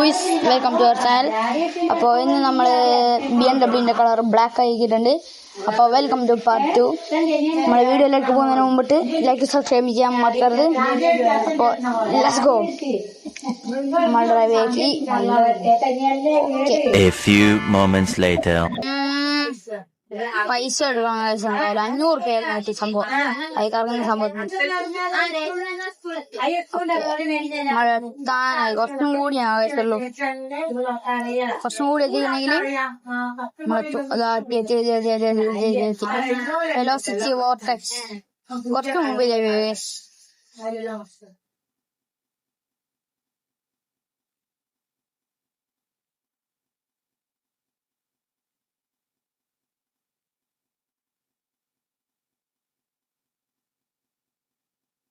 Guys, welcome to our channel. അപ്പോൾ ഇന്ന് നമ്മൾ BMW കളർ ബ്ലാക്ക് ആക്കിയിട്ടുണ്ട്. അപ്പോൾ വെൽക്കം ടു പാർട്ട് 2. നമ്മൾ വീഡിയോയിലേക്ക് പോകുന്നതിന് മുമ്പിട്ട് ലൈക്ക് സബ്സ്ക്രൈബ് ചെയ്യാൻ മറക്കരുത്. അപ്പോൾ ലെറ്റ്സ് ഗോ. നമ്മൾ ഡ്രൈവ് ആക്കി. A few moments later. പൈസ എടുക്കാൻ 500 രൂപ സംഭവം അത് കറങ്ങുന്ന സംഭവത്തിന് മഴത്താനായി കുറച്ചും കൂടി ആവശ്യമുള്ളൂ. കുറച്ചും കൂടി എത്തിക്കണമെങ്കിൽ വെലോസിറ്റി വോർട്ടെക്സ് കുറച്ച് മുമ്പ്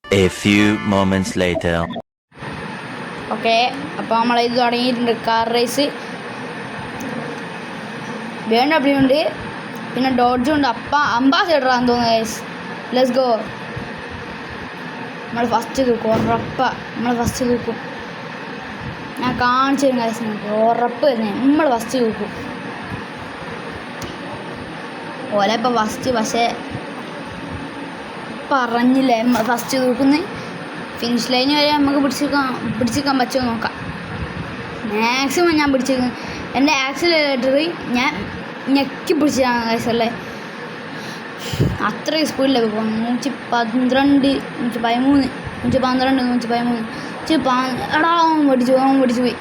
A few moments later. Okay, അപ്പോൾ നമ്മൾ ഇത് തുടങ്ങിയിട്ടുണ്ട്. കാർ റേസ് BMW ഉണ്ട്, പിന്നെ ഡോഡ്ജും ഉണ്ട്. അംബാസിഡർ ആണെന്ന് തോന്നുന്നു ഗൈസ്. Let's go. നമ്മൾ ഫസ്റ്റ് നിൽക്കും, ഉറപ്പാ നമ്മൾ ഫസ്റ്റ് നിൽക്കും. ഞാൻ കാണിച്ചു തരും ഗൈസ്, ഉറപ്പ് തന്നെ നമ്മൾ ഫസ്റ്റ് നിൽക്കും. ഓലെ ഇപ്പോൾ ഫസ്റ്റ്, പക്ഷേ പറഞ്ഞില്ലേ ഫസ്റ്റ് തൂക്കുന്ന ഫിനിഷ് ലൈന് വരെ നമുക്ക് പിടിച്ചിരിക്കാൻ പറ്റുമോ നോക്കാം. മാക്സിമം ഞാൻ പിടിച്ചിരിക്കുന്നു. എൻ്റെ ആക്സിലേറ്റർ ഞാൻ ഞെക്കി പിടിച്ചതാണ് കേസല്ലേ. അത്രയും സ്പീഡിലേക്ക് പോകും. 112, 113, 112, 113 എടാ പഠിച്ചു പോയി.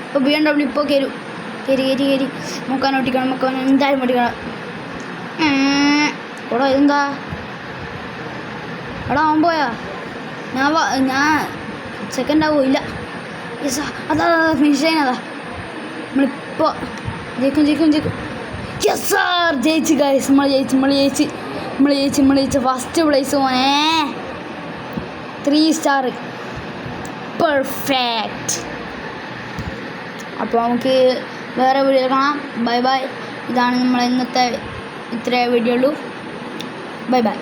ഇപ്പോൾ BMW ഇപ്പോൾ കയറി മുക്കാൻ ഓട്ടിക്കണം, എന്തായാലും ഓട്ടിക്കണം. എടാ ഇതെന്താ എടാ അവൻ പോയാ? ഞാൻ സെക്കൻഡ് ആവോ? ഇല്ല, യെസ് അതാ ഫിനിഷ് ലൈൻ. അതാ നമ്മളിപ്പോൾ ജയിക്കും. യെസ് സാർ, ജയിച്ചു ഗൈസ്. നമ്മൾ ജയിച്ച് ഫസ്റ്റ് പ്ലേസ് പോണേ. 3 സ്റ്റാർ പെർഫെക്റ്റ്. അപ്പോൾ നമുക്ക് വേറെ വീഡിയോ കാണാം. ബൈ. ഇതാണ് നമ്മൾ ഇന്നത്തെ ഇത്രേ വീഡിയോ ഉള്ളൂ. Bye bye.